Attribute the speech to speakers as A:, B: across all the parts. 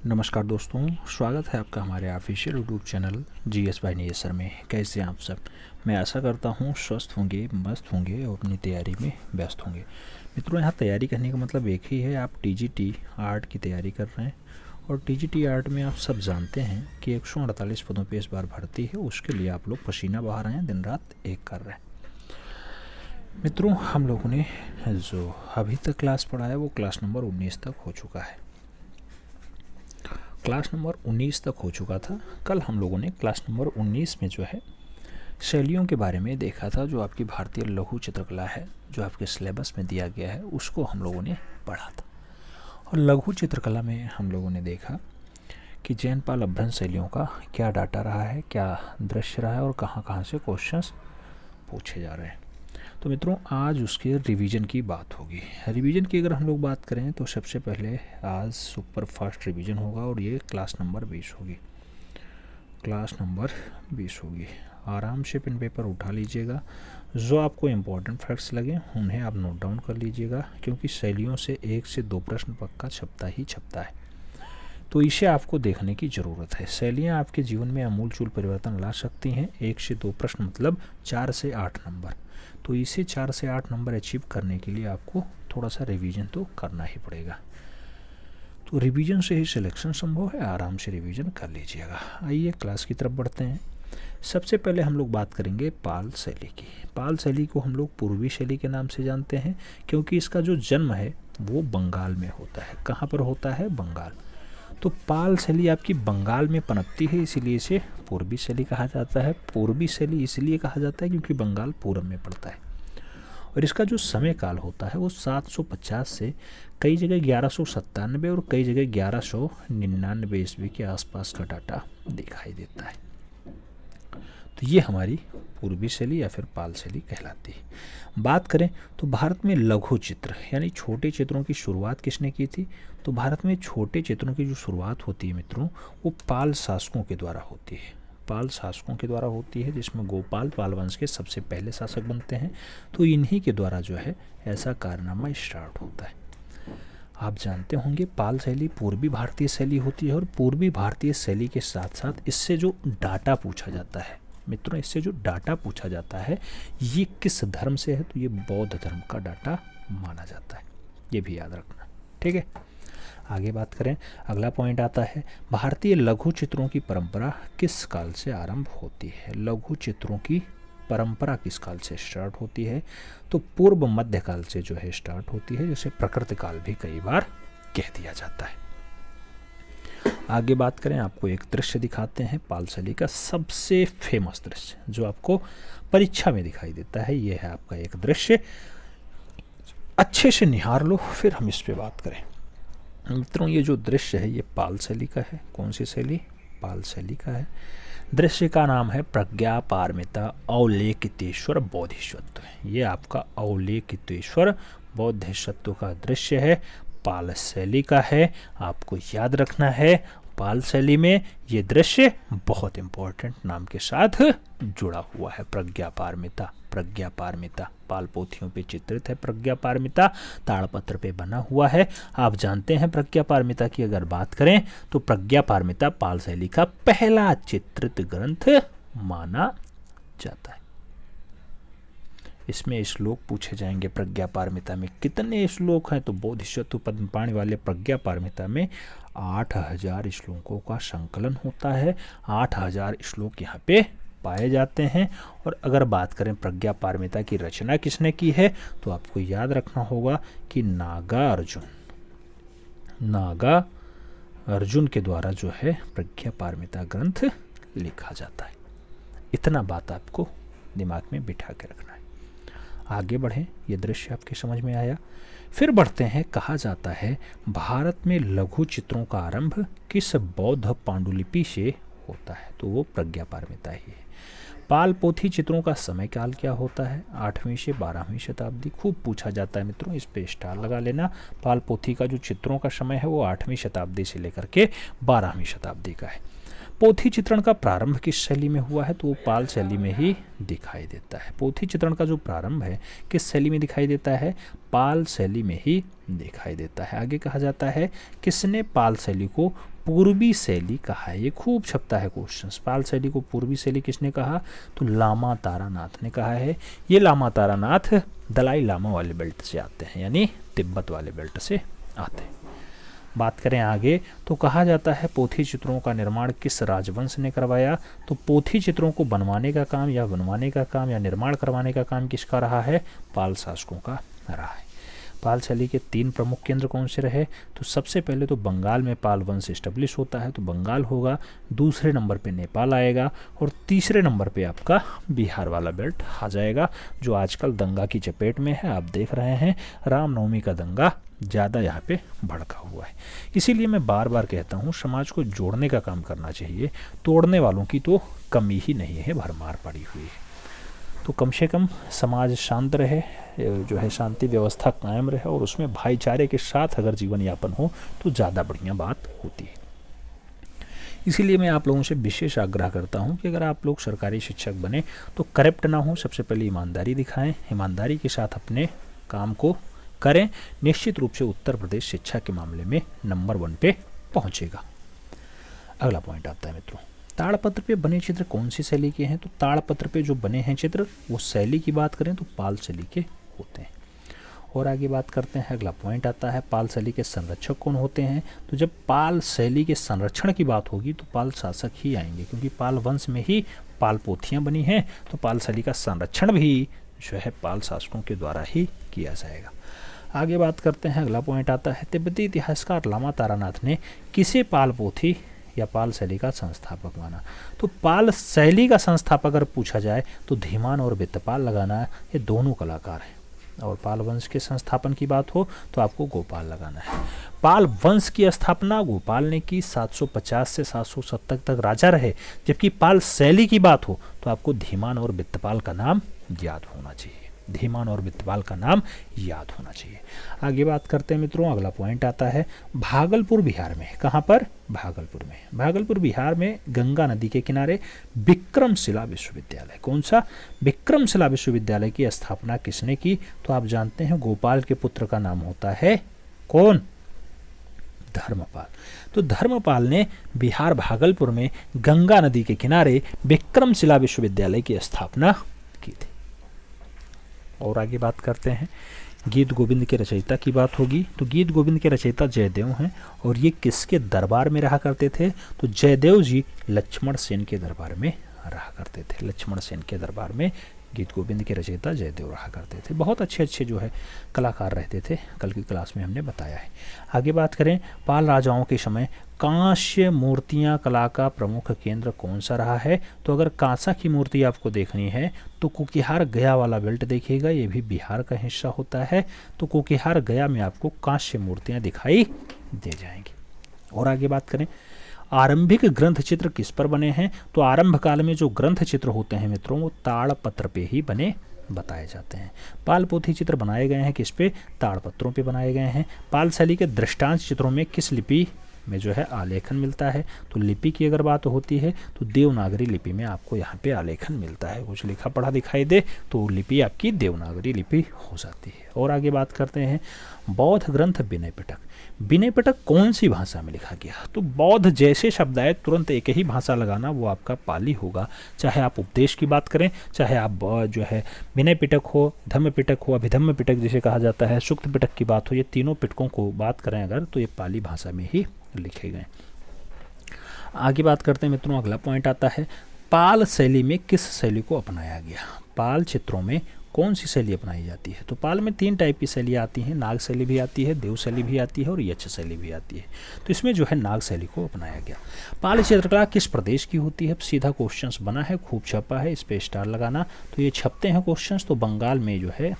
A: नमस्कार दोस्तों, स्वागत है आपका हमारे official YouTube channel GS by Nesar में। कैसे हैं आप सब? मैं आशा करता हूँ स्वस्थ होंगे, मस्त होंगे और अपनी तैयारी में व्यस्त होंगे। मित्रों, यहाँ तैयारी करने का मतलब एक ही है, आप टीजीटी आर्ट की तैयारी कर रहे हैं। और टीजीटी आर्ट में आप सब जानते हैं कि 148 पदों पर इस बार भर्ती है। उसके लिए आप लोग पसीना बहा रहे हैं, दिन रात एक कर रहे हैं। मित्रों, हम लोगों ने जो अभी तक क्लास पढ़ा है वो क्लास नंबर 19 तक हो चुका है। क्लास नंबर 19 तक हो चुका था। कल हम लोगों ने क्लास नंबर 19 में जो है शैलियों के बारे में देखा था। जो आपकी भारतीय लघु चित्रकला है, जो आपके सिलेबस में दिया गया है, उसको हम लोगों ने पढ़ा था। और लघु चित्रकला में हम लोगों ने देखा कि जैनपाल अभ्रंश शैलियों का क्या डाटा रहा है, क्या दृश्य रहा है और कहाँ कहाँ से क्वेश्चंस पूछे जा रहे हैं। तो मित्रों, आज उसके रिवीजन की बात होगी। रिवीजन की अगर हम लोग बात करें तो सबसे पहले आज सुपर फास्ट रिवीजन होगा और ये क्लास नंबर 20 होगी। क्लास नंबर 20 होगी। आराम से पेन पेपर उठा लीजिएगा। जो आपको इम्पोर्टेंट फैक्ट्स लगे उन्हें आप नोट डाउन कर लीजिएगा, क्योंकि शैलियों से 1 से 2 प्रश्न पक्का छपता ही छपता है। तो इसे आपको देखने की ज़रूरत है। शैलियाँ आपके जीवन में आमूलचूल परिवर्तन ला सकती हैं। 1 से 2 प्रश्न मतलब 4 से 8 नंबर। तो इसे 4 से 8 नंबर अचीव करने के लिए आपको थोड़ा सा रिवीजन तो करना ही पड़ेगा। तो रिवीजन से ही सिलेक्शन संभव है। आराम से रिवीजन कर लीजिएगा। आइए क्लास की तरफ बढ़ते हैं। सबसे पहले हम लोग बात करेंगे पाल शैली की। पाल शैली को हम लोग पूर्वी शैली के नाम से जानते हैं, क्योंकि इसका जो जन्म है वो बंगाल में होता है। कहाँ पर होता है? बंगाल। तो पाल शैली आपकी बंगाल में पनपती है, इसीलिए इसे पूर्वी शैली कहा जाता है। पूर्वी शैली इसलिए कहा जाता है क्योंकि बंगाल पूरब में पड़ता है। और इसका जो समय काल होता है वो 750 से कई जगह 1197 और कई जगह 1199 ईस्वी के आसपास का डाटा दिखाई देता है। तो ये हमारी पूर्वी शैली या फिर पाल शैली कहलाती है। बात करें तो भारत में लघु चित्र यानी छोटे चित्रों की शुरुआत किसने की थी? तो भारत में छोटे चित्रों की जो शुरुआत होती है मित्रों, वो पाल शासकों के द्वारा होती है। पाल शासकों के द्वारा होती है, जिसमें गोपाल पाल वंश के सबसे पहले शासक बनते हैं। तो इन्हीं के द्वारा जो है ऐसा कारनामा स्टार्ट होता है। आप जानते होंगे पाल शैली पूर्वी भारतीय शैली होती है। और पूर्वी भारतीय शैली के साथ साथ इससे जो डाटा पूछा जाता है मित्रों, इससे जो डाटा पूछा जाता है ये किस धर्म से है? तो ये बौद्ध धर्म का डाटा माना जाता है। ये भी याद रखना, ठीक है। आगे बात करें, अगला पॉइंट आता है भारतीय लघु चित्रों की परंपरा किस काल से आरंभ होती है? लघु चित्रों की परंपरा किस काल से स्टार्ट होती है? तो पूर्व मध्य काल से जो है स्टार्ट होती है, जिसे प्रकृति काल भी कई बार कह दिया जाता है। आगे बात करें, आपको एक दृश्य दिखाते हैं पाल शैली का सबसे फेमस दृश्य, जो आपको परीक्षा में दिखाई देता है। यह है आपका एक दृश्य। अच्छे से निहार लो, फिर हम इस पे बात करें। मित्रों, ये जो दृश्य है ये पाल शैली का है। कौन सी शैली? पाल शैली का है। दृश्य का नाम है प्रज्ञा पारमिता अवलेकितेश्वर बोधिसत्व। ये आपका अवलेकितेश्वर बोधिसत्व का दृश्य है, पाल शैली का है। आपको याद रखना है पाल शैली में ये दृश्य बहुत इंपॉर्टेंट नाम के साथ जुड़ा हुआ है। प्रज्ञा पारमिता, प्रज्ञा पारमिता पाल पोथियों पे चित्रित है। प्रज्ञा पारमिता ताड़पत्र पे बना हुआ है। आप जानते हैं प्रज्ञा पारमिता की अगर बात करें तो प्रज्ञा पारमिता पाल शैली का पहला चित्रित ग्रंथ माना जाता है। इसमें श्लोक पूछे जाएंगे। प्रज्ञा पारमिता में कितने श्लोक हैं? तो बोधिसत्व पद्मपाणि वाले प्रज्ञा पारमिता में 8000 श्लोकों का संकलन होता है। 8000 श्लोक यहाँ पे पाए जाते हैं। और अगर बात करें प्रज्ञा पारमिता की रचना किसने की है, तो आपको याद रखना होगा कि नागा अर्जुन के द्वारा जो है प्रज्ञा पारमिता ग्रंथ लिखा जाता है। इतना बात आपको दिमाग में बिठा के रखना है। आगे बढ़ें, ये दृश्य आपके समझ में आया। फिर बढ़ते हैं। कहा जाता है भारत में लघु चित्रों का आरंभ किस बौद्ध पांडुलिपि से होता है? तो वो प्रज्ञा पारमिता ही है। पाल पोथी चित्रों का समय काल क्या होता है? 8वीं से 12वीं शताब्दी। खूब पूछा जाता है मित्रों, इस पे स्टार लगा लेना। पाल पोथी का जो चित्रों का समय है वो 8वीं शताब्दी से लेकर के 12वीं शताब्दी का है। पोथी चित्रण का प्रारंभ किस शैली में हुआ है? तो वो पाल शैली में ही दिखाई देता है। पोथी चित्रण का जो प्रारंभ है किस शैली में दिखाई देता है? पाल शैली में ही दिखाई देता है। आगे कहा जाता है किसने पाल शैली को पूर्वी शैली कहा है? ये खूब छपता है क्वेश्चन। पाल शैली को पूर्वी शैली किसने कहा? तो लामा तारानाथ ने कहा है। ये लामा तारानाथ दलाई लामा वाले बेल्ट से आते हैं, यानी तिब्बत वाले बेल्ट से आते हैं। बात करें आगे तो कहा जाता है पोथी चित्रों का निर्माण किस राजवंश ने करवाया? तो पोथी चित्रों को बनवाने का काम या निर्माण करवाने का काम किसका रहा है? पाल शासकों का रहा है। पाल शैली के 3 प्रमुख केंद्र कौन से रहे? तो सबसे पहले तो बंगाल में पाल वंश एस्टेब्लिश होता है, तो बंगाल होगा। दूसरे नंबर पे नेपाल आएगा और तीसरे नंबर पे आपका बिहार वाला बेल्ट आ जाएगा, जो आजकल दंगा की चपेट में है। आप देख रहे हैं रामनवमी का दंगा ज़्यादा यहाँ पे भड़का हुआ है। इसीलिए मैं बार बार कहता हूँ समाज को जोड़ने का काम करना चाहिए, तोड़ने वालों की तो कमी ही नहीं है, भरमार पड़ी हुई है। तो कम से कम समाज शांत रहे, जो है शांति व्यवस्था कायम रहे और उसमें भाईचारे के साथ अगर जीवन यापन हो तो ज़्यादा बढ़िया बात होती है। इसीलिए मैं आप लोगों से विशेष आग्रह करता हूं कि अगर आप लोग सरकारी शिक्षक बने तो करप्ट ना हो, सबसे पहले ईमानदारी दिखाएं, ईमानदारी के साथ अपने काम को करें। निश्चित रूप से उत्तर प्रदेश शिक्षा के मामले में नंबर 1 पे पहुंचेगा। अगला पॉइंट आता है मित्रों, ताड़पत्र पे बने चित्र कौन सी शैली के हैं? तो ताड़पत्र पे जो बने हैं चित्र वो शैली की बात करें तो पाल शैली के होते हैं। और आगे बात करते हैं, अगला पॉइंट आता है पाल शैली के संरक्षक कौन होते हैं? तो जब पाल शैली के संरक्षण की बात होगी तो पाल शासक ही आएंगे, क्योंकि पाल वंश में ही पाल पोथियाँ बनी हैं, तो पाल शैली का संरक्षण भी जो है पाल शासकों के द्वारा ही किया जाएगा। आगे बात करते हैं, अगला पॉइंट आता है तिब्बती इतिहासकार लामा तारानाथ ने किसे पाल पोथी या पाल शैली का संस्थापक माना? तो पाल शैली का संस्थापक अगर पूछा जाए तो धीमान और वित्तपाल लगाना है, ये दोनों कलाकार हैं। और पाल वंश के संस्थापन की बात हो तो आपको गोपाल लगाना है। पाल वंश की स्थापना गोपाल ने की, 750 से 770 तक राजा रहे। जबकि पाल शैली की बात हो तो आपको धीमान और वित्तपाल का नाम याद होना चाहिए, धीमान और वित्तपाल का नाम याद होना चाहिए। आगे बात करते हैं मित्रों, अगला पॉइंट आता है भागलपुर बिहार में। कहाँ पर? भागलपुर में। भागलपुर बिहार में गंगा नदी के किनारे विक्रमशिला विश्वविद्यालय, कौन सा? विक्रमशिला विश्वविद्यालय की स्थापना किसने की? तो आप जानते हैं गोपाल के पुत्र का नाम होता है कौन? धर्मपाल। तो धर्मपाल ने बिहार भागलपुर में गंगा नदी के किनारे विक्रमशिला विश्वविद्यालय की स्थापना की थी। और आगे बात करते हैं गीत गोविंद के रचयिता की बात होगी। तो गीत गोविंद के रचयिता जयदेव हैं और ये किसके दरबार में रहा करते थे? तो जयदेव जी लक्ष्मण सेन के दरबार में रहा करते थे। लक्ष्मण सेन के दरबार में गीत गोविंद के रचयिता जयदेव रहा करते थे। बहुत अच्छे अच्छे जो है कलाकार रहते थे, कल की क्लास में हमने बताया है। आगे बात करें, पाल राजाओं के समय कांस्य मूर्तियां कला का प्रमुख केंद्र कौन सा रहा है? तो अगर कांसा की मूर्ति आपको देखनी है तो कुकिहार गया वाला बेल्ट देखिएगा, ये भी बिहार का हिस्सा होता है। तो कुकिहार गया में आपको कांस्य मूर्तियां दिखाई दे जाएंगी। और आगे बात करें, आरंभिक ग्रंथ चित्र किस पर बने हैं? तो आरंभ काल में जो ग्रंथ चित्र होते हैं मित्रों वो ताड़पत्र पे ही बने बताए जाते हैं। पाल पोथी चित्र बनाए गए हैं किस पे? ताड़पत्रों पे बनाए गए हैं। पाल शैली के दृष्टांत चित्रों में किस लिपि में जो है आलेखन मिलता है? तो लिपि की अगर बात होती है तो देवनागरी लिपि में आपको यहाँ पे आलेखन मिलता है। कुछ लिखा पढ़ा दिखाई दे तो लिपि आपकी देवनागरी लिपि हो जाती है। और आगे बात करते हैं बौद्ध ग्रंथ विनय पिटक। विनय पिटक कौन सी भाषा में लिखा गया? तो बौद्ध जैसे शब्द आए तुरंत एक ही भाषा लगाना, वो आपका पाली होगा। चाहे आप उपदेश की बात करें, चाहे आप जो है विनय पिटक हो, धम्म पिटक हो, अभिधम्म पिटक जिसे कहा जाता है, सुक्त पिटक की बात हो, ये तीनों पिटकों को बात करें अगर तो ये पाली भाषा में ही लिखे गए। आगे बात करते हैं मित्रों, अगला पॉइंट आता है पाल शैली में किस शैली को अपनाया गया? पाल चित्रों में कौन सी शैली अपनाई जाती है? तो पाल में 3 टाइप की शैली आती हैं, नाग शैली भी आती है, देव शैली भी आती है और यक्ष शैली भी आती है। तो इसमें जो है नाग शैली को अपनाया गया। पाल चित्रकला किस प्रदेश की होती है? सीधा क्वेश्चंस बना है, खूब छपा है, इस पे स्टार लगाना। तो ये छपते हैं क्वेश्चंस, तो बंगाल में जो है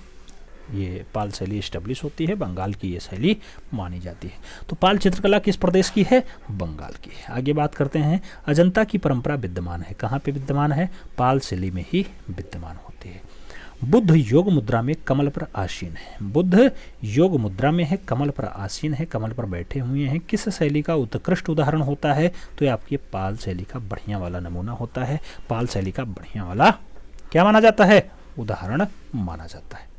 A: ये पाल शैली एस्टेब्लिश होती है, बंगाल की ये शैली मानी जाती है। तो पाल चित्रकला किस प्रदेश की है? बंगाल की है। आगे बात करते हैं अजंता की परंपरा विद्यमान है, कहाँ पे विद्यमान है? पाल शैली में ही विद्यमान होती है। बुद्ध योग मुद्रा में कमल पर आसीन है। बुद्ध योग मुद्रा में है, कमल पर आसीन है, कमल पर बैठे हुए हैं। किस शैली का उत्कृष्ट उदाहरण होता है? तो ये आपकी पाल शैली का बढ़िया वाला नमूना होता है। पाल शैली का बढ़िया वाला क्या माना जाता है? उदाहरण माना जाता है।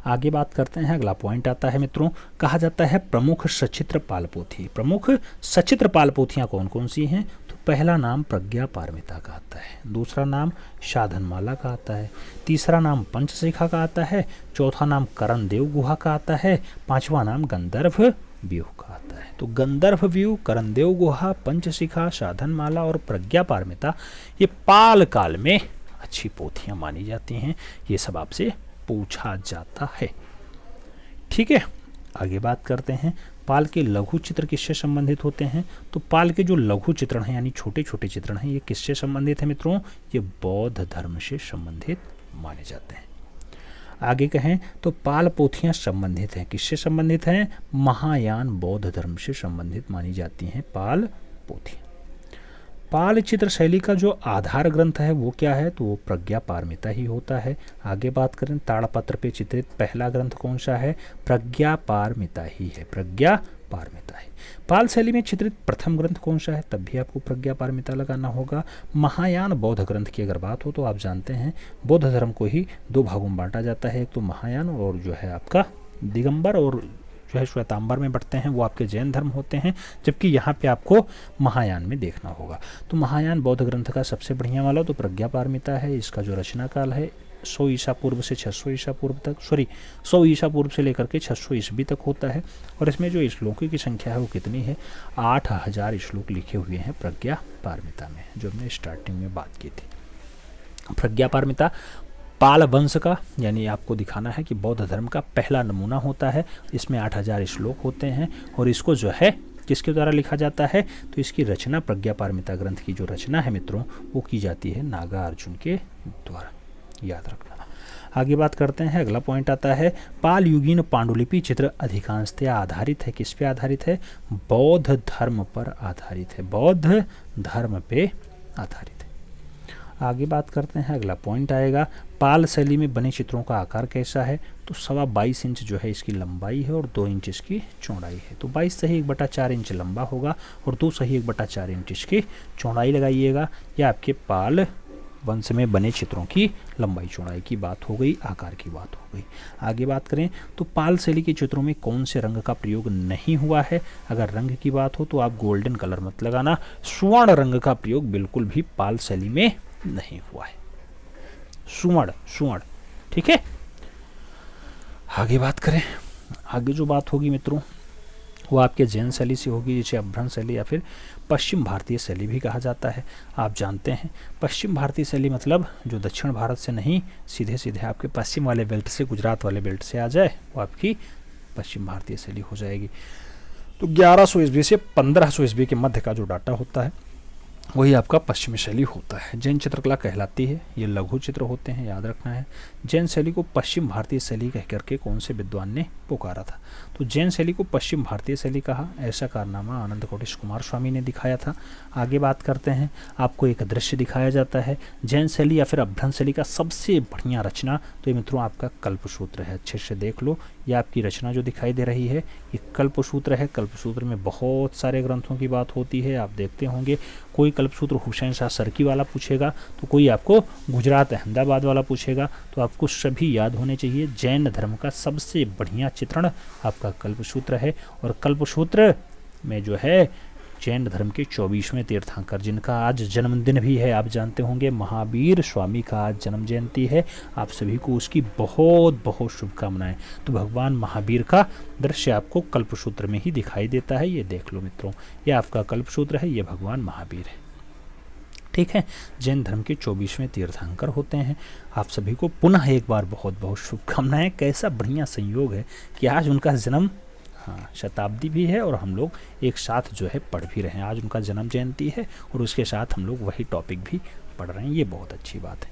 A: आगे बात करते हैं, अगला पॉइंट आता है मित्रों, कहा जाता है प्रमुख सचित्र पाल पोथी। प्रमुख सचित्र पाल पोथियाँ कौन कौन सी हैं? तो पहला नाम प्रज्ञा पारमिता का आता है, दूसरा नाम साधनमाला का आता है, तीसरा नाम पंचशिखा का आता है, चौथा नाम करण देव गुहा का आता है, पांचवा नाम गंधर्व व्यूह का आता है। तो गंधर्व व्यूह, करण देव गुहा, पंचशिखा, साधनमाला और प्रज्ञा पारमिता ये पाल काल में अच्छी पोथियां मानी जाती हैं। ये सब आपसे पूछा जाता है। ठीक है, आगे बात करते हैं, पाल के लघु चित्र किससे संबंधित होते हैं? तो पाल के जो लघु चित्रण हैं यानी छोटे छोटे चित्रण हैं, ये किससे संबंधित है मित्रों? ये बौद्ध धर्म से संबंधित माने जाते हैं। आगे कहें तो पाल पोथियां संबंधित हैं, किससे संबंधित हैं? महायान बौद्ध धर्म से संबंधित मानी जाती हैं पाल पोथियां। पाल चित्र शैली का जो आधार ग्रंथ है वो क्या है? तो वो प्रज्ञा पारमिता ही होता है। आगे बात करें, ताड़पत्र पे चित्रित पहला ग्रंथ कौन सा है? प्रज्ञा पारमिता ही है, प्रज्ञा पारमिता है। पाल शैली में चित्रित प्रथम ग्रंथ कौन सा है? तब भी आपको प्रज्ञा पारमिता लगाना होगा। महायान बौद्ध ग्रंथ की अगर बात हो तो आप जानते हैं बौद्ध धर्म को ही दो भागों में बांटा जाता है, एक तो महायान और जो है आपका दिगंबर, और जो है श्वेतांबर में बढ़ते हैं वो आपके जैन धर्म होते हैं, जबकि यहाँ पे आपको महायान में देखना होगा। तो महायान बौद्ध ग्रंथ का सबसे बढ़िया वाला तो प्रज्ञा पारमिता है। इसका जो रचना काल है 100 ईसा पूर्व से 600 ईसा पूर्व तक, 100 ईसा पूर्व से लेकर के 600 ईस्वी तक होता है। और इसमें जो श्लोकों की संख्या है वो कितनी है? 8000 श्लोक लिखे हुए हैं प्रज्ञा पारमिता में, जो हमने स्टार्टिंग में बात की थी। प्रज्ञा पारमिता पाल वंश का, यानी आपको दिखाना है कि बौद्ध धर्म का पहला नमूना होता है। इसमें 8000 श्लोक होते हैं और इसको जो है किसके द्वारा लिखा जाता है? तो इसकी रचना प्रज्ञा पारमिता ग्रंथ की जो रचना है मित्रों वो की जाती है नागार्जुन के द्वारा, याद रखना। आगे बात करते हैं, अगला पॉइंट आता है, पाल युगीन पांडुलिपि चित्र अधिकांशतः आधारित है, किस पे आधारित है? बौद्ध धर्म पर आधारित है, बौद्ध धर्म पे आधारित है। आगे बात करते हैं, अगला पॉइंट आएगा, पाल शैली में बने चित्रों का आकार कैसा है? तो 22.25 इंच जो है इसकी लंबाई है और 2 इंच इसकी चौड़ाई है। तो 22 सही 1/4 इंच लंबा होगा और 2 सही 1/4 इंच इसकी चौड़ाई लगाइएगा। यह आपके पाल वंश में बने चित्रों की लंबाई चौड़ाई की बात हो गई, आकार की बात हो गई। आगे बात करें तो पाल शैली के चित्रों में कौन से रंग का प्रयोग नहीं हुआ है? अगर रंग की बात हो तो आप गोल्डन कलर मत लगाना, स्वर्ण रंग का प्रयोग बिल्कुल भी पाल शैली में नहीं हुआ है, स्वर्ण। ठीक है, आगे बात करें, आगे जो बात होगी मित्रों वो आपके जैन शैली से होगी, जिसे अभ्रंश शैली या फिर पश्चिम भारतीय शैली भी कहा जाता है। आप जानते हैं पश्चिम भारतीय शैली मतलब जो दक्षिण भारत से नहीं, सीधे सीधे आपके पश्चिम वाले बेल्ट से, गुजरात वाले बेल्ट से आ जाए वो आपकी पश्चिम भारतीय शैली हो जाएगी। तो 1100 ईस्वी से 1500 ईस्वी के मध्य का जो डाटा होता है वही आपका पश्चिमी शैली होता है। जैन चित्रकला कहलाती है, ये लघु चित्र होते हैं, याद रखना है। जैन शैली को पश्चिम भारतीय शैली कह करके कौन से विद्वान ने पुकारा था? तो जैन शैली को पश्चिम भारतीय शैली कहा, ऐसा कारनामा आनंद कोटिश कुमार स्वामी ने दिखाया था। आगे बात करते हैं, आपको एक दृश्य दिखाया जाता है जैन शैली या फिर अभ्रंश शैली का सबसे बढ़िया रचना, तो ये मित्रों आपका कल्पसूत्र है। अच्छे से देख लो, ये आपकी रचना जो दिखाई दे रही है ये कल्पसूत्र है। कल्पसूत्र में बहुत सारे ग्रंथों की बात होती है, आप देखते होंगे। कोई कल्पसूत्र हुसैन शाह सरकी वाला पूछेगा तो कोई आपको गुजरात अहमदाबाद वाला पूछेगा, तो आपको सभी याद होने चाहिए। जैन धर्म का सबसे बढ़िया चित्रण आपका कल्पसूत्र है। और कल्पसूत्र में जो है जैन धर्म के 24वें तीर्थंकर, जिनका आज जन्मदिन भी है, आप जानते होंगे महावीर स्वामी का आज जन्म जयंती है। आप सभी को उसकी बहुत बहुत शुभकामनाएं। तो भगवान महावीर का दृश्य आपको कल्पसूत्र में ही दिखाई देता है, ये देख लो मित्रों, ये आपका कल्पसूत्र है, ये भगवान महावीर है। ठीक है, जैन धर्म के 24वें तीर्थंकर होते हैं। आप सभी को पुनः एक बार बहुत बहुत शुभकामनाएं। कैसा बढ़िया संयोग है कि आज उनका जन्म शताब्दी भी है और हम लोग एक साथ जो है पढ़ भी रहे हैं। आज उनका जन्म जयंती है और उसके साथ हम लोग वही टॉपिक भी पढ़ रहे हैं, ये बहुत अच्छी बात है।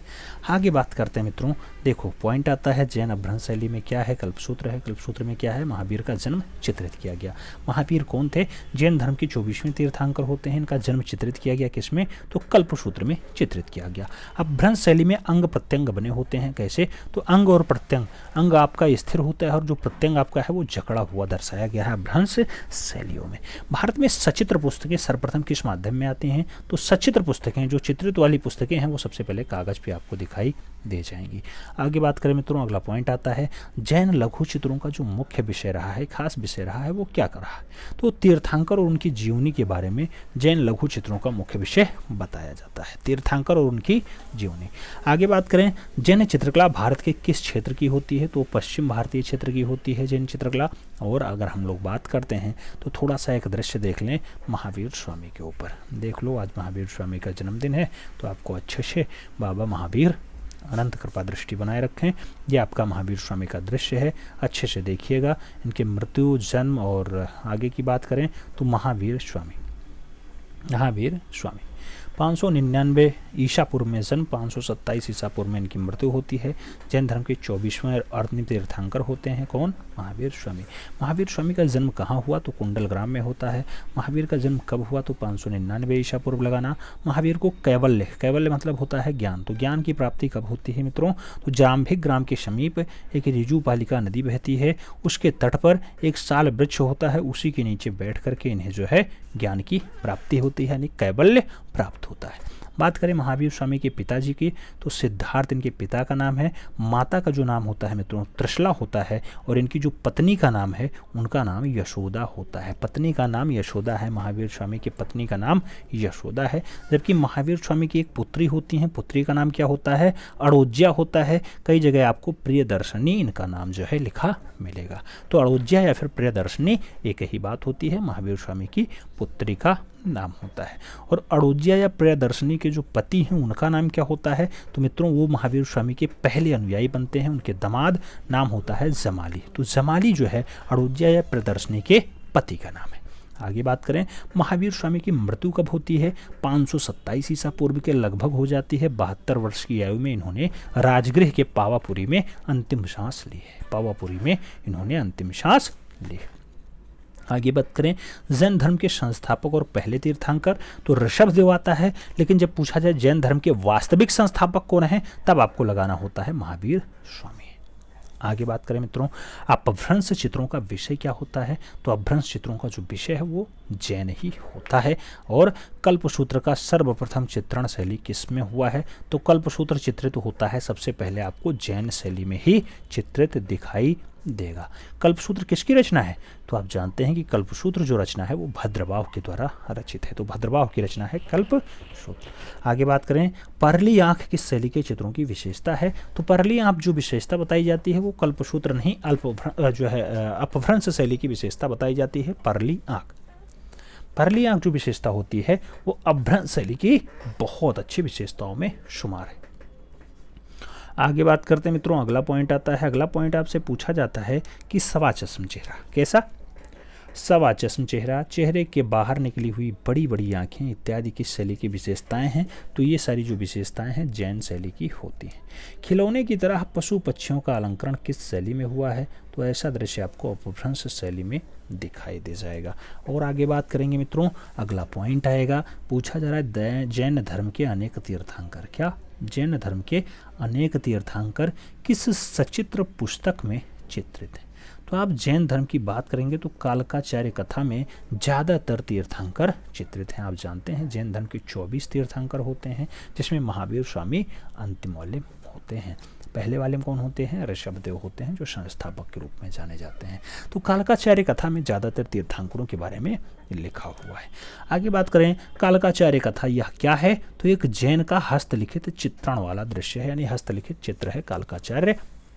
A: आगे बात करते हैं मित्रों, देखो पॉइंट आता है जैन अभ्रंश शैली में क्या है? कल्पसूत्र है। कल्पसूत्र में क्या है? महावीर का जन्म चित्रित किया गया। महावीर कौन थे? जैन धर्म के 24वें तीर्थंकर होते हैं। इनका जन्म चित्रित किया गया किसमें? तो कल्पसूत्र में चित्रित किया गया। अभ्रंश शैली में अंग प्रत्यंग बने होते हैं। कैसे? तो अंग और प्रत्यंग, अंग आपका स्थिर होता है और जो प्रत्यंग आपका है वो जकड़ा हुआ दर्शाया गया है अभ्रंश शैलियों में। भारत में सचित्र पुस्तकें सर्वप्रथम किस माध्यम में आती हैं? तो सचित्र पुस्तकें, जो चित्रित वाली पुस्तकें पुस्तकें हैं वो सबसे पहले कागज़ पे आपको दिखाई दे जाएंगी। आगे बात करें मित्रों, अगला पॉइंट आता है जैन लघु चित्रों का जो मुख्य विषय रहा है, खास विषय रहा है, वो क्या कर रहा है? तो तीर्थंकर और उनकी जीवनी के बारे में जैन लघु चित्रों का मुख्य विषय बताया जाता है, तीर्थंकर और उनकी जीवनी। आगे बात करें जैन चित्रकला भारत के किस क्षेत्र की होती है? तो पश्चिम भारतीय क्षेत्र की होती है जैन चित्रकला। और अगर हम लोग बात करते हैं तो थोड़ा सा एक दृश्य देख लें महावीर स्वामी के ऊपर। देख लो, आज महावीर स्वामी का जन्मदिन है, तो आपको अच्छे से बाबा महावीर अनंत कृपा दृष्टि बनाए रखें। ये आपका महावीर स्वामी का दृश्य है, अच्छे से देखिएगा। इनके मृत्यु, जन्म और आगे की बात करें तो महावीर स्वामी 599 ईसा पूर्व में जन्म, 527 ईसा पूर्व में इनकी मृत्यु होती है। जैन धर्म के 24वें और अंतिम तीर्थंकर होते हैं कौन? महावीर स्वामी। महावीर स्वामी का जन्म कहाँ हुआ? तो कुंडलग्राम में होता है। महावीर का जन्म कब हुआ? तो 599 ईसा पूर्व लगाना। महावीर को कैवल्य मतलब होता है ज्ञान, तो ज्ञान की प्राप्ति कब होती है मित्रों? तो जाम्भिक ग्राम के समीप एक ऋजुपालिका नदी बहती है, उसके तट पर एक साल वृक्ष होता है, उसी के नीचे बैठ करके इन्हें जो है ज्ञान की प्राप्ति होती है, यानी कैवल्य प्राप्त होता है। बात करें महावीर स्वामी के पिताजी की, तो सिद्धार्थ इनके पिता का नाम है। माता का जो नाम होता है मित्रों त्रिशला होता है, और इनकी जो पत्नी का नाम है उनका नाम यशोदा होता है। पत्नी का नाम यशोदा है, महावीर स्वामी की पत्नी का नाम यशोदा है। जबकि महावीर स्वामी की एक पुत्री होती है, पुत्री का नाम क्या होता है? अड़ोज्या होता है। कई जगह आपको प्रियदर्शनी इनका नाम जो है लिखा मिलेगा, तो अड़ोज्या या फिर प्रियदर्शनी एक ही बात होती है, महावीर स्वामी की पुत्री का नाम होता है। और अड़ोज्या या प्रियदर्शनी के जो पति हैं उनका नाम क्या होता है? तो मित्रों वो महावीर स्वामी के पहले अनुयायी बनते हैं, उनके दामाद नाम होता है जमाली। तो जमाली जो है अड़ोज्या या प्रियदर्शनी के पति का नाम है। आगे बात करें महावीर स्वामी की मृत्यु कब होती है? 527 ईसा पूर्व के लगभग हो जाती है। 72 वर्ष की आयु में इन्होंने राजगृह के पावापुरी में अंतिम सांस ली है। पावापुरी में इन्होंने अंतिम सांस ली। आगे बात करें जैन धर्म के संस्थापक और पहले तीर्थंकर, तो ऋषभदेव आता है। लेकिन जब पूछा जाए जैन धर्म के वास्तविक संस्थापक कौन है, तब आपको लगाना होता है महावीर स्वामी। आगे बात करें मित्रों अपभ्रंश चित्रों का विषय क्या होता है? तो अपभ्रंश चित्रों का जो विषय है वो जैन ही होता है। और कल्पसूत्र का सर्वप्रथम चित्रण शैली किसमें हुआ है? तो कल्पसूत्र चित्रित होता है सबसे पहले आपको जैन शैली में ही चित्रित दिखाई देगा। कल्पसूत्र किसकी रचना है? तो आप जानते हैं कि कल्पसूत्र जो रचना है वो भद्रबाहु के द्वारा रचित है, तो भद्रबाहु की रचना है कल्पसूत्र। आगे बात करें परली आंख किस शैली के चित्रों की विशेषता है? तो परली आंख जो विशेषता बताई जाती है वो कल्पसूत्र नहीं अपभ्रंश शैली की विशेषता बताई जाती है। परली आंख जो विशेषता होती है वो अपभ्रंश शैली की बहुत अच्छी विशेषताओं में शुमार है। आगे बात करते हैं मित्रों, अगला पॉइंट आता है। अगला पॉइंट आपसे पूछा जाता है कि सवा चश्म चेहरा कैसा? सवा चश्म चेहरा, चेहरे के बाहर निकली हुई बड़ी बड़ी आंखें इत्यादि किस शैली की विशेषताएं हैं? तो ये सारी जो विशेषताएं हैं जैन शैली की होती हैं। खिलौने की तरह पशु पक्षियों का अलंकरण किस शैली में हुआ है? तो ऐसा दृश्य आपको अपभ्रंश शैली में दिखाई दे जाएगा। और आगे बात करेंगे मित्रों, अगला पॉइंट आएगा, पूछा जा रहा है जैन धर्म के अनेक तीर्थंकर, क्या जैन धर्म के अनेक तीर्थंकर किस सचित्र पुस्तक में चित्रित हैं? तो आप जैन धर्म की बात करेंगे तो कालकाचार्य कथा में ज़्यादातर तीर्थंकर चित्रित हैं। आप जानते हैं जैन धर्म के 24 तीर्थंकर होते हैं, जिसमें महावीर स्वामी अंतिम वाले होते हैं। पहले वाले में कौन होते हैं? ऋषभदेव होते हैं, जो संस्थापक के रूप में जाने जाते हैं। तो कालकाचार्य कथा में ज़्यादातर तीर्थंकरों के बारे में लिखा हुआ है। आगे बात करें कालकाचार्य कथा, यह क्या है? तो एक जैन का हस्तलिखित चित्रण वाला दृश्य है, यानी हस्तलिखित चित्र है कालकाचार्य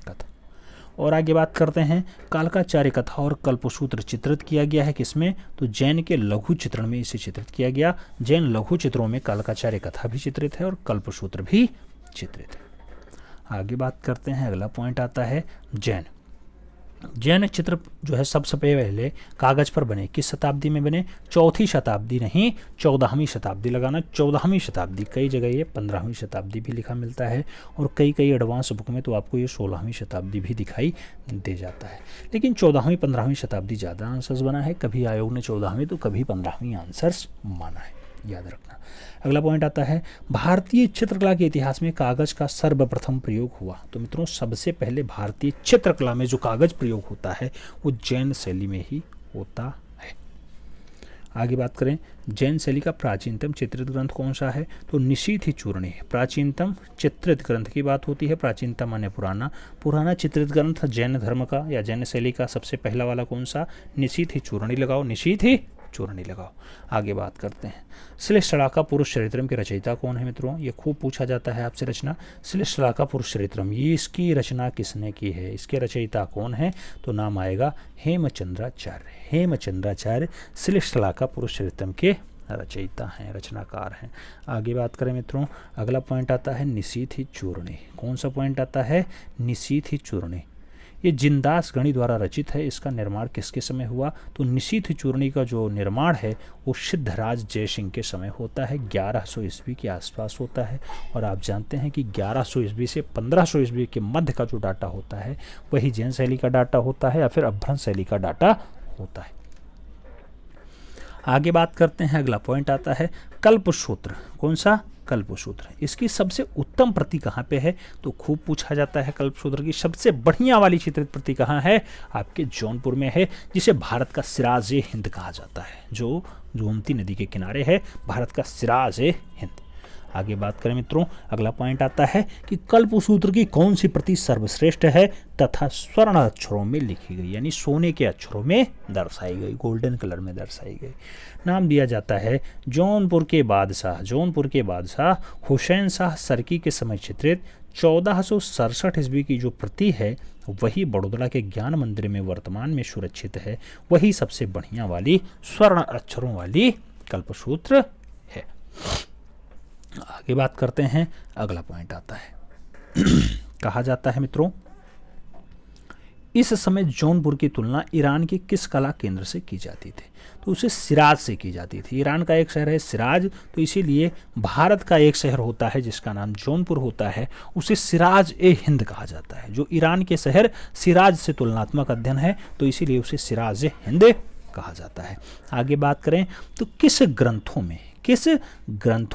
A: कथा। और आगे बात करते हैं कालकाचार्य कथा और कल्पसूत्र चित्रित किया गया है किसमें? तो जैन के लघु चित्रण में इसे चित्रित किया गया। जैन लघु चित्रों में कालकाचार्य कथा भी चित्रित है और कल्पसूत्र भी चित्रित है। आगे बात करते हैं, अगला पॉइंट आता है जैन चित्र जो है सबसे पहले कागज पर बने किस शताब्दी में बने? 4वीं शताब्दी नहीं, 14वीं शताब्दी लगाना। 14वीं शताब्दी, कई जगह ये 15वीं शताब्दी भी लिखा मिलता है, और कई एडवांस बुक में तो आपको ये 16वीं शताब्दी भी दिखाई दे जाता है। लेकिन 14वीं 15वीं शताब्दी ज़्यादा आंसर्स बना है, कभी आयोग ने 14वीं तो कभी 15वीं आंसर्स माना है, याद रखना। अगला पॉइंट आता है भारतीय चित्रकला के इतिहास में कागज का सर्वप्रथम प्रयोग हुआ। तो मित्रों सबसे पहले भारतीय चित्रकला में जो कागज प्रयोग होता है वो जैन शैली में ही होता है। आगे बात करें, जैन शैली का प्राचीनतम चित्रित ग्रंथ कौन सा है? तो निशीथ चूर्णी प्राचीनतम चित्रित ग्रंथ की बात होती है। प्राचीनतम माने पुराना, पुराना चित्रित ग्रंथ जैन धर्म का या जैन शैली का सबसे पहला वाला कौन सा? निशीथ चूर्णी लगाओ, निशीथ चूर्णी लगाओ। आगे बात करते हैं, श्लेषणाका पुरुष चरित्रम के रचयिता कौन है मित्रों? ये खूब पूछा जाता है आपसे रचना। श्लेषणाका पुरुष चरित्रम, ये इसकी रचना किसने की है? इसके रचयिता कौन है? तो नाम आएगा हेमचंद्राचार्य। हेमचंद्राचार्य श्लेषणाका पुरुष चरित्रम के रचयिता हैं, रचनाकार हैं। आगे बात करें मित्रों, अगला पॉइंट आता है निशीथ चूर्णी। कौन सा पॉइंट आता है? निशीथ चूर्णी। ये जिनदास गणी द्वारा रचित है। इसका निर्माण किसके समय हुआ? तो निशीथ चूर्णी का जो निर्माण है वो सिद्धराज जयसिंह के समय होता है, 1100 ईस्वी के आसपास होता है। और आप जानते हैं कि 1100 ईस्वी से 1500 ईस्वी के मध्य का जो डाटा होता है वही जैन शैली का डाटा होता है या फिर अभ्रंश शैली का डाटा होता है। आगे बात करते हैं, अगला पॉइंट आता है कल्पसूत्र। कौन सा? कल्पसूत्र। इसकी सबसे उत्तम प्रति कहाँ पे है? तो खूब पूछा जाता है। कल्पसूत्र की सबसे बढ़िया वाली चित्रित प्रति कहाँ है? आपके जौनपुर में है, जिसे भारत का सिराज ए हिंद कहा जाता है। जो गोमती नदी के किनारे है, भारत का सिराज ए हिंद। आगे बात करें मित्रों, अगला पॉइंट आता है कि कल्पसूत्र की कौन सी प्रति सर्वश्रेष्ठ है तथा स्वर्ण अक्षरों में लिखी गई, यानी सोने के अक्षरों में दर्शाई गई, गोल्डन कलर में दर्शाई गई। नाम दिया जाता है जौनपुर के बादशाह हुसैन शाह सरकी के समय चित्रित 1467 ईस्वी की जो प्रति है वही बड़ौदा के ज्ञान मंदिर में वर्तमान में सुरक्षित है। वही सबसे बढ़िया वाली स्वर्ण अक्षरों वाली कल्पसूत्र है। आगे बात करते हैं, अगला पॉइंट आता है कहा जाता है मित्रों, इस समय जौनपुर की तुलना ईरान के किस कला केंद्र से की जाती थी? तो उसे सिराज से की जाती थी। ईरान का एक शहर है सिराज, तो इसीलिए भारत का एक शहर होता है जिसका नाम जौनपुर होता है, उसे सिराज ए हिंद कहा जाता है। जो ईरान के शहर सिराज से तुलनात्मक अध्ययन है तो इसीलिए उसे सिराज ए हिंद कहा जाता है। आगे बात करें तो किस ग्रंथों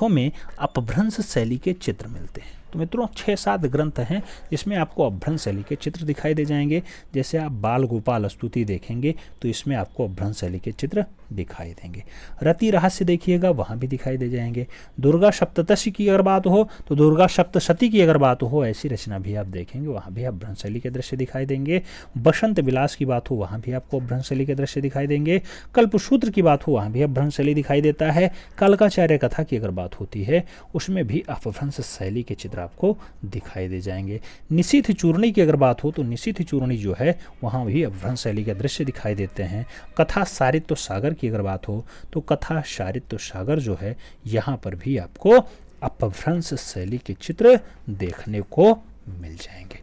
A: में अपभ्रंश शैली के चित्र मिलते हैं? तो मित्रों 6-7 ग्रंथ हैं जिसमें आपको अपभ्रंश शैली के चित्र दिखाई दे जाएंगे। जैसे आप बाल गोपाल स्तुति देखेंगे तो इसमें आपको अपभ्रंश शैली के चित्र दिखाई देंगे। रति रहस्य देखिएगा, वहाँ भी दिखाई दे जाएंगे। दुर्गा सप्तशती की अगर बात हो तो दुर्गा सप्तशती की अगर बात हो, ऐसी रचना भी आप देखेंगे, वहाँ भी अपभ्रंश शैली के दृश्य दिखाई देंगे। बसंत विलास की बात हो, वहाँ भी आपको अपभ्रंश शैली के दृश्य दिखाई देंगे। कल्पसूत्र की बात हो, वहाँ भी अपभ्रंश शैली दिखाई देता है। कालकाचार्य कथा की अगर बात होती है उसमें भी अपभ्रंश शैली के चित्र आपको दिखाई दे जाएंगे। निशीथ चूर्णी की अगर बात हो तो निशीथ चूर्णी जो है वहाँ भी अपभ्रंश शैली के दृश्य दिखाई देते हैं। कथा सारित्य सागर की अगर बात हो तो कथा सारित्य सागर जो है यहाँ पर भी आपको अपभ्रंश शैली के चित्र देखने को मिल जाएंगे।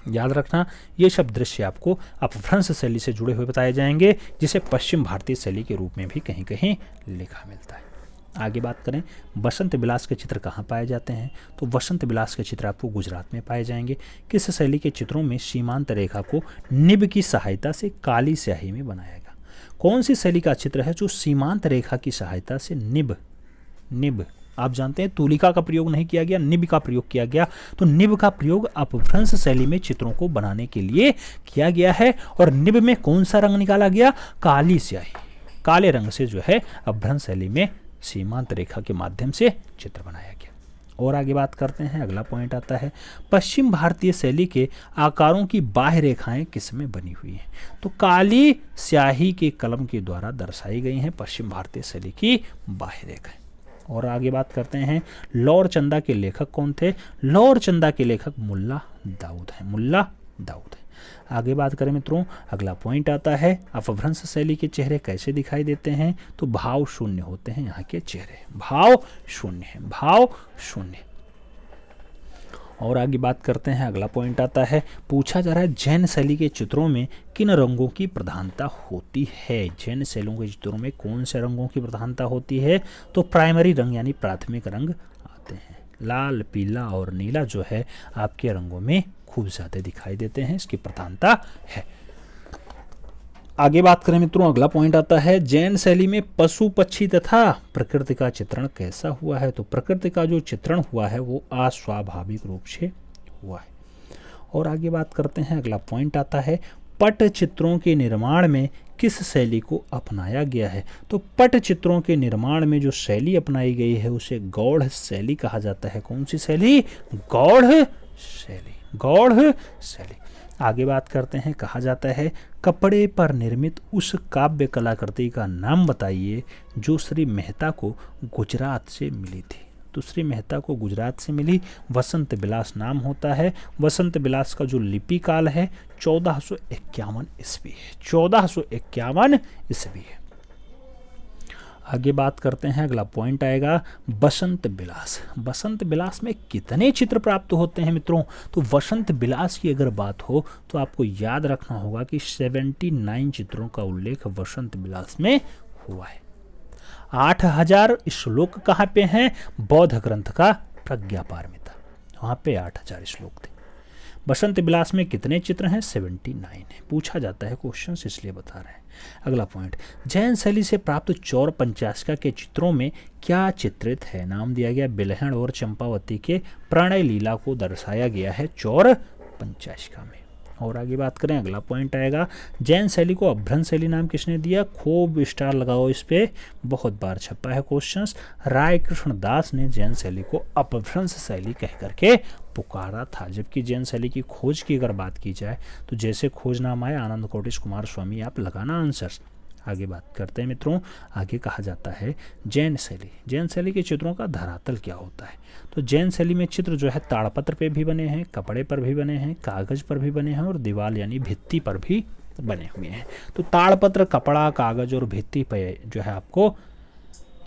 A: याद रखना, ये सब दृश्य आपको अपभ्रंश शैली से जुड़े हुए बताए जाएंगे, जिसे पश्चिम भारतीय शैली के रूप में भी कहीं कहीं लिखा मिलता है। आगे बात करें, बसंत विलास के चित्र कहाँ पाए जाते हैं? तो बसंत विलास के चित्र आपको गुजरात में पाए जाएंगे। किस शैली के चित्रों में सीमांत रेखा को निब की सहायता से काली स्याही में बनाया गया? कौन सी शैली का चित्र है जो सीमांत रेखा की सहायता से निब आप जानते हैं तुलिका का प्रयोग नहीं किया गया, निब का प्रयोग किया गया। तो निब का प्रयोग अपभ्रंश शैली में चित्रों को बनाने के लिए किया गया है। और निब में कौन सा रंग निकाला गया? काली स्याही, काले रंग से जो है अपभ्रंश शैली में सीमांत रेखा के माध्यम से चित्र बनाया गया। और आगे बात करते हैं, अगला पॉइंट आता है पश्चिम भारतीय शैली के आकारों की बाह्य रेखाएं किसमें बनी हुई हैं? तो काली स्याही के कलम के द्वारा दर्शाई गई हैं पश्चिम भारतीय शैली की बाह्य रेखाएं। और आगे बात करते हैं, लौर चंदा के लेखक कौन थे? लौर चंदा के लेखक मुल्ला दाऊद है। आगे बात करें मित्रों, अगला पॉइंट आता है अपभ्रंश शैली के चेहरे कैसे दिखाई देते हैं? तो भाव शून्य होते हैं यहाँ के चेहरे, भाव शून्य। और आगे बात करते हैं, अगला पॉइंट आता है, पूछा जा रहा है जैन शैली के चित्रों में किन रंगों की प्रधानता होती है? जैन शैलियों के चित्रों में कौन से रंगों की प्रधानता होती है? तो प्राइमरी रंग यानी प्राथमिक रंग आते हैं। लाल, पीला और नीला जो है आपके रंगों में खूब ज़्यादा दिखाई देते हैं, इसकी प्रधानता है। आगे बात करें मित्रों, अगला पॉइंट आता है जैन शैली में पशु पक्षी तथा प्रकृति का चित्रण कैसा हुआ है? तो प्रकृति का जो चित्रण हुआ है वो अस्वाभाविक रूप से हुआ है। और आगे बात करते हैं, अगला पॉइंट आता है पटचित्रों के निर्माण में किस शैली को अपनाया गया है? तो पटचित्रों के निर्माण में जो शैली अपनाई गई है उसे गौड़ शैली कहा जाता है। कौन सी शैली? गौड़ शैली। गौड़ शैली। आगे बात करते हैं, कहा जाता है कपड़े पर निर्मित उस काव्य कलाकृति का नाम बताइए जो श्री मेहता को गुजरात से मिली थी। तो श्री मेहता को गुजरात से मिली वसंत विलास नाम होता है। वसंत विलास का जो लिपि काल है 1451 ईस्वी है। 1451 ईस्वी है। आगे बात करते हैं, अगला पॉइंट आएगा बसंत विलास। बसंत विलास में कितने चित्र प्राप्त होते हैं मित्रों? तो वसंत विलास की अगर बात हो तो आपको याद रखना होगा कि 79 चित्रों का उल्लेख वसंत विलास में हुआ है। 8000 श्लोक कहाँ पे हैं? बौद्ध ग्रंथ का प्रज्ञापारमिता, वहाँ पे 8000 श्लोक थे। बसंत विलास में कितने चित्र हैं? 79 है। पूछा जाता है क्वेश्चन, इसलिए बता रहे हैं। अगला पॉइंट, जैन शैली से प्राप्त चौर पंचाशिका के चित्रों में क्या चित्रित है? नाम दिया गया बिल्हण और चंपावती के प्रणय लीला को दर्शाया गया है चौर पंचाशिका में। और आगे बात करें, अगला पॉइंट आएगा जैन शैली को अभ्रंश शैली नाम किसने दिया? खूब स्टार लगाओ इस पे, बहुत बार छपा है क्वेश्चंस। राय कृष्ण दास ने जैन शैली को अपभ्रंश शैली कह करके पुकारा था। जबकि जैन शैली की खोज की अगर बात की जाए तो जैसे खोज नाम आए आनंद कोटिश कुमार स्वामी, आप लगाना आंसर्स। आगे बात करते हैं मित्रों, आगे कहा जाता है जैन शैली। जैन शैली के चित्रों का धरातल क्या होता है? तो जैन शैली में चित्र जो है ताड़पत्र पे भी बने हैं, कपड़े पर भी बने हैं, कागज पर भी बने हैं और दीवार यानी भित्ति पर भी बने हुए हैं। तो ताड़पत्र, कपड़ा, कागज और भित्ति पे जो है आपको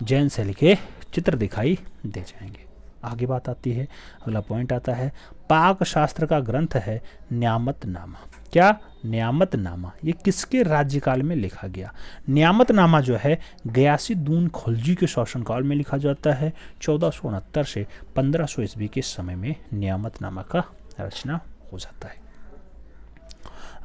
A: जैन शैली के चित्र दिखाई दे जाएंगे। आगे बात आती है, अगला पॉइंट आता है पाक शास्त्र का ग्रंथ है न्यामतनामा। क्या? न्यामतनामा। ये किसके राज्यकाल में लिखा गया? न्यामतनामा जो है गयासी दून खिलजी के शासनकाल में लिखा जाता है। 1469 से 1500 ईस्वी के समय में न्यामतनामा का रचना हो जाता है।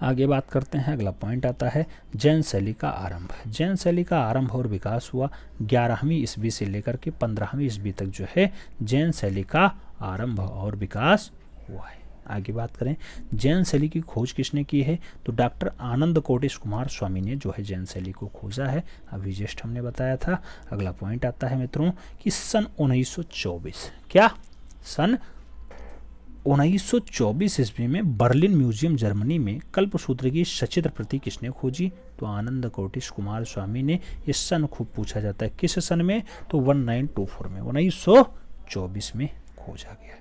A: आगे बात करते हैं, अगला पॉइंट आता है जैन शैली का आरंभ। जैन शैली का आरंभ और विकास हुआ 11वीं ईस्वी से लेकर के 15वीं ईस्वी तक जो है जैन शैली का आरंभ और विकास हुआ है। आगे बात करें, जैन शैली की खोज किसने की है? तो डॉक्टर आनंद कोटिश कुमार स्वामी ने जो है जैन शैली को खोजा है। अभी जस्ट हमने बताया था। अगला पॉइंट आता है मित्रों कि सन 1924, क्या सन 1924 ईस्वी में बर्लिन म्यूजियम जर्मनी में कल्पसूत्र की सचित्र प्रति किसने खोजी? तो आनंद कोटिश कुमार स्वामी ने। ये सन खूब पूछा जाता है, किस सन में? तो 1924 में, 1924 में खोजा गया।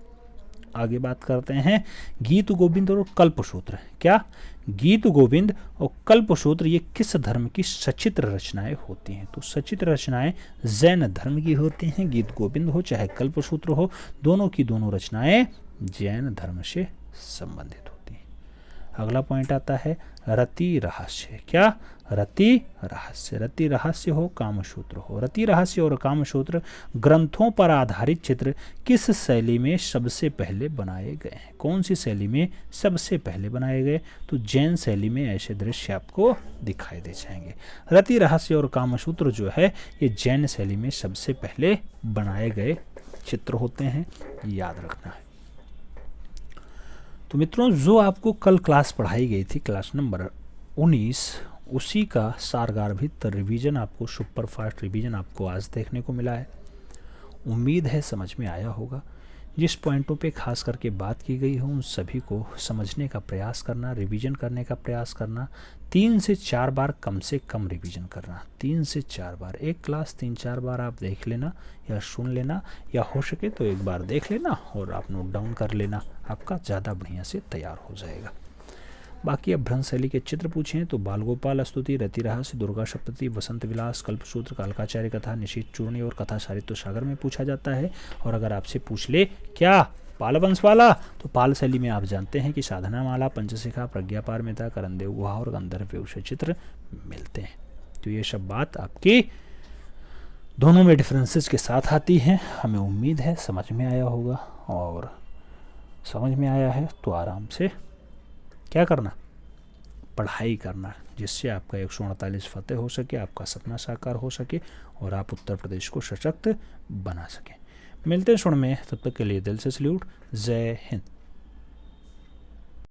A: आगे बात करते हैं गीत गोविंद और कल्पसूत्र। क्या? गीत गोविंद और कल्पसूत्र ये किस धर्म की सचित्र रचनाएं होती हैं? तो सचित्र रचनाएं जैन धर्म की होती हैं। गीत गोविंद हो चाहे कल्पसूत्र हो, दोनों की दोनों रचनाएं जैन धर्म से संबंधित होती हैं। अगला पॉइंट आता है रति रहस्य। क्या? रति रहस्य। रति रहस्य हो, कामसूत्र हो। रति रहस्य और कामसूत्र ग्रंथों पर आधारित चित्र किस शैली में सबसे पहले बनाए गए हैं? कौन सी शैली में सबसे पहले बनाए गए? तो जैन शैली में ऐसे दृश्य आपको दिखाई दे जाएंगे। रति रहस्य और कामसूत्र जो है ये जैन शैली में सबसे पहले बनाए गए चित्र होते हैं, याद रखना है। तो मित्रों, जो आपको कल क्लास पढ़ाई गई थी, क्लास नंबर 19, उसी का सारगार्भित रिवीजन आपको, सुपर फास्ट रिवीजन आपको आज देखने को मिला है। उम्मीद है समझ में आया होगा। जिस पॉइंटों पे खास करके बात की गई हो उन सभी को समझने का प्रयास करना, रिवीजन करने का प्रयास करना। 3 से 4 बार कम से कम रिवीजन करना। 3 से 4 बार, एक क्लास 3-4 बार आप देख लेना या सुन लेना, या हो सके तो एक बार देख लेना और आप नोट डाउन कर लेना, आपका ज़्यादा बढ़िया से तैयार हो जाएगा। बाकी अब भ्रंश शैली के चित्र पूछें तो बाल गोपाल स्तुति, रति रहस्य, दुर्गा सप्तती, वसंत विलास, कल्पसूत्र, कालकाचार्य कथा, निशीथ चूर्णी और कथा साहित्य सागर में पूछा जाता है। और अगर आपसे पूछ ले क्या पाल वंश वाला, तो पाल शैली में आप जानते हैं कि साधना माला, पंचशिखा, प्रज्ञापारमिता, करनदेव गुहा और गंधर्व से चित्र मिलते हैं। तो ये सब बात आपकी दोनों में डिफरेंसेस के साथ आती हैं। हमें उम्मीद है समझ में आया होगा, और समझ में आया है तो आराम से क्या करना, पढ़ाई करना, जिससे आपका 148 फतेह हो सके, आपका सपना साकार हो सके और आप उत्तर प्रदेश को सशक्त बना सकें। मिलते हैं क्षण में, तब तक के लिए दिल से सल्यूट। जय हिंद।